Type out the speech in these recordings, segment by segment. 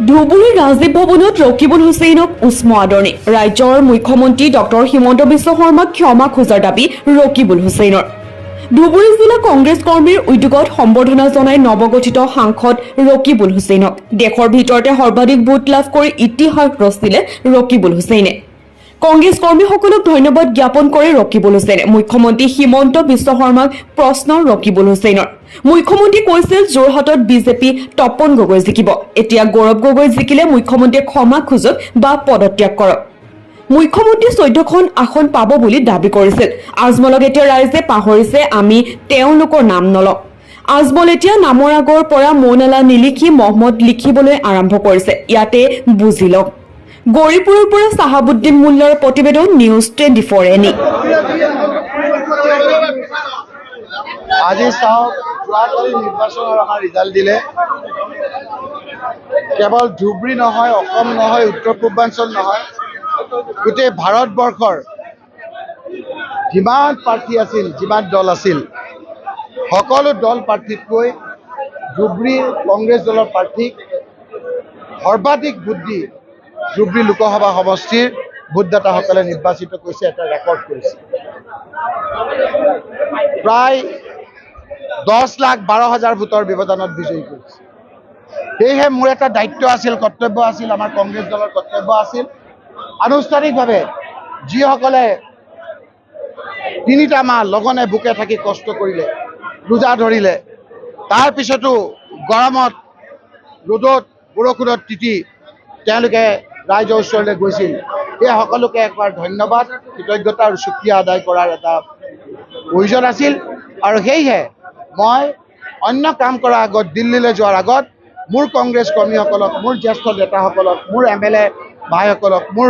ধুবুৰীৰ ৰাজদীপ ভৱনত ৰকিবুল হুছেইনক উষ্ম আদৰণি ৰাজ্যৰ মুখ্যমন্ত্ৰী ডক্টৰ হিমন্ত বিশ্ব শৰ্মাক ক্ষমা খোজাৰ দাবী ৰকিবুল হুছেইনৰ ধুবুৰী জিলা কংগ্ৰেছ কৰ্মীৰ উদ্যোগত সম্বৰ্ধনা জনাই নৱগঠিত সাংসদ ৰকিবুল হুছেইনক দেশৰ ভিতৰতে সৰ্বাধিক ভোট লাভ কৰি ইতিহাস ৰচিলে ৰকিবুল হুছেইনে কংগ্ৰেছ কৰ্মীসকলক ধন্যবাদ জ্ঞাপন কৰে ৰকিবুল হুছেইনে মুখ্যমন্ত্ৰী হিমন্ত বিশ্ব শৰ্মাক প্ৰশ্ন ৰকিবুল হুছেইনৰ মুখ্যমন্ত্ৰী কৈছিল যোৰহাটত বিজেপি তপন গগৈ জিকিব এতিয়া গৌৰৱ গগৈ জিকিলে মুখ্যমন্ত্ৰীয়ে ক্ষমা খোজক বা পদত্যাগ কৰক মুখ্যমন্ত্ৰী 14খন আসন পাব বুলি দাবী কৰিছিল আজমলক এতিয়া ৰাইজে পাহৰিছে আমি তেওঁলোকৰ নাম নলওঁ আজমল এতিয়া নামৰ আগৰ পৰা মৌনালা নিলিখি মহম্মদ লিখিবলৈ আৰম্ভ কৰিছে ইয়াতে বুজি লওক গৌৰীপুৰৰ পৰা চাহাবুদ্দিন মুল্লাৰ প্ৰতিবেদন নিউজ 24 এনি আজি চাওক যোৱাকালি নিৰ্বাচনৰ আমাৰ ৰিজাল্ট দিলে কেৱল ধুবুৰী নহয় অসম নহয় উত্তৰ পূৰ্বাঞ্চল নহয় গোটেই ভাৰতবৰ্ষৰ যিমান প্ৰাৰ্থী আছিল যিমান দল আছিল সকলো দল প্ৰাৰ্থীতকৈ ধুবুৰী কংগ্ৰেছ দলৰ প্ৰাৰ্থীক সৰ্বাধিক ভোট দি ধুবুৰী লোকসভা সমষ্টিৰ ভোটদাতাসকলে নিৰ্বাচিত কৰিছে এটা ৰেকৰ্ড কৰিছে প্ৰায় 10,12,000 ভোটৰ ব্যৱধানত বিজয়ী কৰিছে সেয়েহে মোৰ এটা দায়িত্ব আছিল কৰ্তব্য আছিল আমাৰ কংগ্ৰেছ দলৰ কৰ্তব্য আছিল আনুষ্ঠানিকভাৱে যিসকলে 3টা মাহ লগনে বুকে থাকি কষ্ট কৰিলে ৰোজা ধৰিলে তাৰপিছতো গৰমত ৰ'দত বৰষুণত তিতি তেওঁলোকে ৰাইজৰ ওচৰলৈ গৈছিল এই সকলোকে একবাৰ ধন্যবাদ কৃতজ্ঞতা আৰু শুক্ৰিয়া আদায় কৰাৰ এটা প্ৰয়োজন আছিল আৰু সেয়েহে মই অন্য কাম কৰাৰ আগত দিল্লীলৈ যোৱাৰ আগত মোৰ কংগ্ৰেছ কৰ্মীসকলক মোৰ জ্যেষ্ঠ নেতাসকলক মোৰ MLA ভাইসকলক মোৰ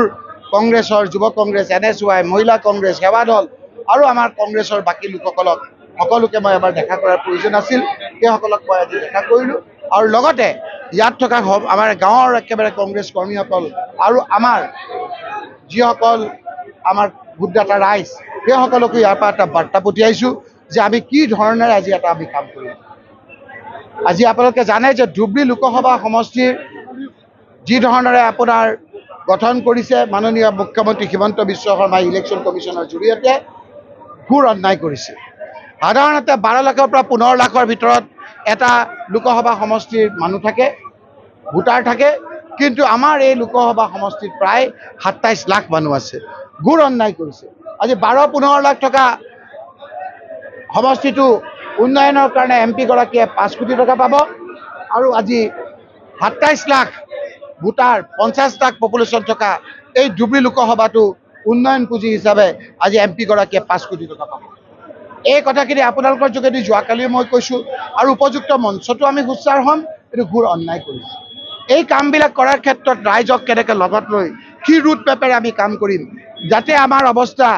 কংগ্ৰেছৰ যুৱ কংগ্ৰেছ NSY মহিলা কংগ্ৰেছ সেৱা দল আৰু আমাৰ কংগ্ৰেছৰ বাকী লোকসকলক সকলোকে মই এবাৰ দেখা কৰাৰ প্ৰয়োজন আছিল সেইসকলক মই আজি দেখা কৰিলোঁ আৰু লগতে ইয়াত থকা আমাৰ গাঁৱৰ একেবাৰে কংগ্ৰেছ কৰ্মীসকল আৰু আমাৰ যিসকল আমাৰ ভোটদাতা ৰাইজ সেইসকলকো ইয়াৰ পৰা এটা বাৰ্তা পঠিয়াইছোঁ যে আমি কি ধৰণেৰে আজি এটা আমি কাম কৰিম আজি আপোনালোকে জানে যে ধুবুৰী লোকসভা সমষ্টিৰ যি ধৰণেৰে আপোনাৰ গঠন কৰিছে মাননীয় মুখ্যমন্ত্ৰী হিমন্ত বিশ্ব শৰ্মাই ইলেকশ্যন কমিশ্যনৰ জৰিয়তে ঘোৰ অন্যায় কৰিছে সাধাৰণতে 12 লাখৰ পৰা 15 লাখৰ ভিতৰত এটা লোকসভা সমষ্টিৰ মানুহ থাকে ভোটাৰ থাকে কিন্তু আমাৰ এই লোকসভা সমষ্টিত প্ৰায় 27 লাখ মানুহ আছে ঘোৰ অন্যায় কৰিছে আজি 12-15 লাখ টকা সমষ্টিটো উন্নয়নৰ কাৰণে MP গৰাকীয়ে 5 কোটি টকা পাব আৰু আজি 27 লাখ ভোটাৰ 50 লাখ পপুলেশ্যন থকা এই ধুবুৰী লোকসভাটো উন্নয়ন পুঁজি হিচাপে আজি MP গৰাকীয়ে 5 কোটি টকা পাব এই কথাখিনি আপোনালোকৰ যোগেদি যোৱাকালি মই কৈছোঁ আৰু উপযুক্ত মঞ্চটো আমি সুচাৰ হ'ম এইটো ঘোৰ অন্যায় কৰিছে এই কামবিলাক কৰাৰ ক্ষেত্ৰত ৰাইজক কেনেকৈ লগত লৈ কি ৰুট মেপেৰে আমি কাম কৰিম যাতে আমাৰ অৱস্থা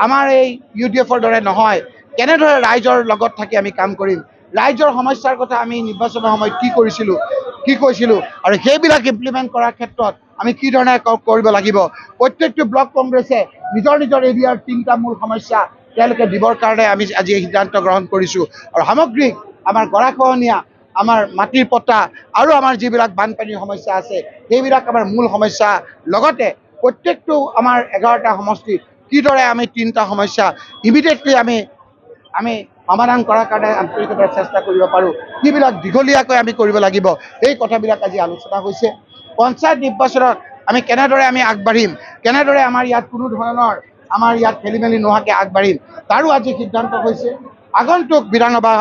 আমাৰ এই UDFৰ দৰে নহয় কেনেদৰে ৰাইজৰ লগত থাকি আমি কাম কৰিম ৰাইজৰ সমস্যাৰ কথা আমি নিৰ্বাচনৰ সময়ত কি কৰিছিলোঁ কি কৈছিলোঁ আৰু সেইবিলাক ইমপ্লিমেণ্ট কৰাৰ ক্ষেত্ৰত আমি কি ধৰণে কৰিব লাগিব প্ৰত্যেকটো ব্লক কংগ্ৰেছে নিজৰ নিজৰ এৰিয়াৰ 3টা মূল সমস্যা তেওঁলোকে দিবৰ কাৰণে আমি আজি এই সিদ্ধান্ত গ্ৰহণ কৰিছোঁ আৰু সামগ্ৰিক আমাৰ গৰাখহনীয়া আমাৰ মাটিৰ পট্টা আৰু আমাৰ যিবিলাক বানপানীৰ সমস্যা আছে সেইবিলাক আমাৰ মূল সমস্যা লগতে প্ৰত্যেকটো আমাৰ 11টা সমষ্টি কিদৰে আমি 3টা সমস্যা ইমিডিয়েটলি আমি সমাধান কৰাৰ কাৰণে আন্তৰিকতাৰ চেষ্টা কৰিব পাৰোঁ কিবিলাক দীঘলীয়াকৈ আমি কৰিব লাগিব এই কথাবিলাক আজি আলোচনা হৈছে পঞ্চায়ত নিৰ্বাচনত আমি কেনেদৰে আমি আগবাঢ়িম কেনেদৰে আমাৰ ইয়াত কোনো ধৰণৰ আমাৰ ইয়াত খেলিমেলি নোহোৱাকৈ আগবাঢ়িম তাৰো আজি সিদ্ধান্ত হৈছে আগন্তুক বিধানসভা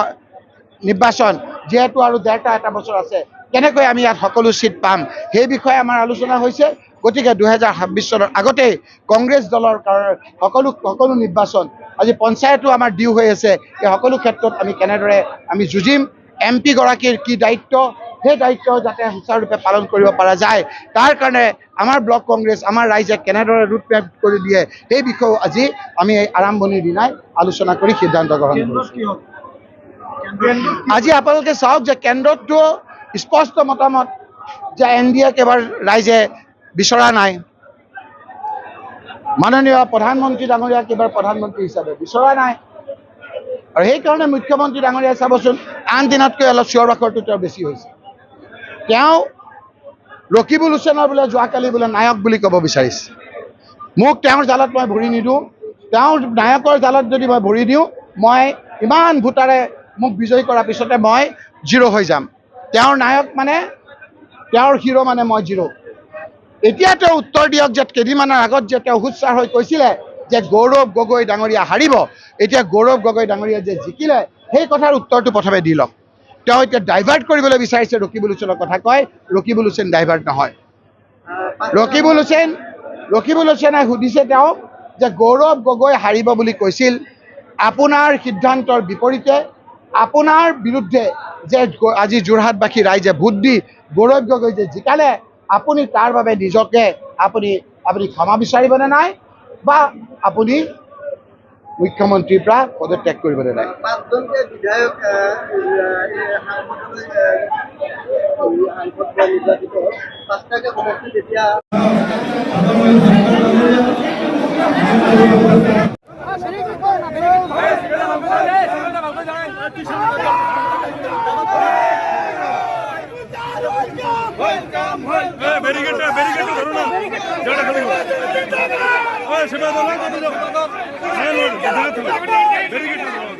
নিৰ্বাচন যেহেতু আৰু এটা বছৰ আছে কেনেকৈ আমি ইয়াত সকলো সিট পাম সেই বিষয়ে আমাৰ আলোচনা হৈছে গতিকে 2026 চনৰ আগতেই কংগ্ৰেছ দলৰ সকলো নিৰ্বাচন আজি পঞ্চায়তো আমাৰ ডিউ হৈ আছে এই সকলো ক্ষেত্ৰত আমি কেনেদৰে আমি যুঁজিম MP গৰাকীৰ কি দায়িত্ব সেই দায়িত্ব যাতে সুচাৰুৰূপে পালন কৰিব পৰা যায় তাৰ কাৰণে আমাৰ ব্লক কংগ্ৰেছ আমাৰ ৰাইজে কেনেদৰে ৰুট মেপ কৰি দিয়ে সেই বিষয়েও আজি আমি এই আৰম্ভণিৰ দিনাই আলোচনা কৰি সিদ্ধান্ত গ্ৰহণ কৰিছোঁ আজি আপোনালোকে চাওক যে কেন্দ্ৰটো স্পষ্ট মতামত যে NDAক এবাৰ ৰাইজে বিচৰা নাই মাননীয় প্ৰধানমন্ত্ৰী ডাঙৰীয়াক এবাৰ প্ৰধানমন্ত্ৰী হিচাপে বিচৰা নাই আৰু সেইকাৰণে মুখ্যমন্ত্ৰী ডাঙৰীয়াই চাবচোন আন দিনতকৈ অলপ চিঞৰ বাখৰটো বেছি হৈছে তেওঁ ৰকিবুল হুছেইনৰ বোলে যোৱাকালি বোলে নায়ক বুলি ক'ব বিচাৰিছে। মোক তেওঁৰ জালত মই ভৰি নিদিওঁ। তেওঁৰ নায়কৰ জালত যদি মই ভৰি দিওঁ, মই ইমান ভোটাৰে মোক বিজয়ী কৰাৰ পিছতে মই জিৰ' হৈ যাম। তেওঁৰ নায়ক মানে, তেওঁৰ হিৰো মানে মই জিৰ'। এতিয়া তেওঁ উত্তৰ দিয়ক যে কেইদিনমানৰ আগত যে তেওঁ হুচ্চাৰ হৈ কৈছিলে যে গৌৰৱ গগৈ ডাঙৰীয়া হাৰিব, এতিয়া গৌৰৱ গগৈ ডাঙৰীয়া যে জিকিলে, সেই কথাৰ উত্তৰটো প্ৰথমে দি লওক। তেওঁ এতিয়া ডাইভাৰ্ট কৰিবলৈ বিচাৰিছে, ৰকিবুল হুছেইনৰ কথা কয়। ৰকিবুল হুছেইন ডাইভাৰ্ট নহয়। ৰকিবুল হুছেইনে সুধিছে তেওঁক যে গৌৰৱ গগৈ হাৰিব বুলি কৈছিল, আপোনাৰ সিদ্ধান্তৰ বিপৰীতে, আপোনাৰ বিৰুদ্ধে যে আজি যোৰহাটবাসী ৰাইজে ভোট দি গৌৰৱ গগৈ যে জিকালে, আপুনি তাৰ বাবে নিজকে আপুনি ক্ষমা বিচাৰিবনে নাই, বা আপুনি মুখ্যমন্ত্ৰীৰ পৰা পদত্যাগ কৰিবনে নাই? পাঁচজনকে বিধায়ক নিৰ্বাচিত 5টাকে সমষ্টিত এতিয়া ব্যারিকেড ধরো না, জায়গা খালি করো। ওই সেবা দাও না, কত যাও হ্যাঁ লোড জায়গা তুলো, ব্যারিকেড ধরো।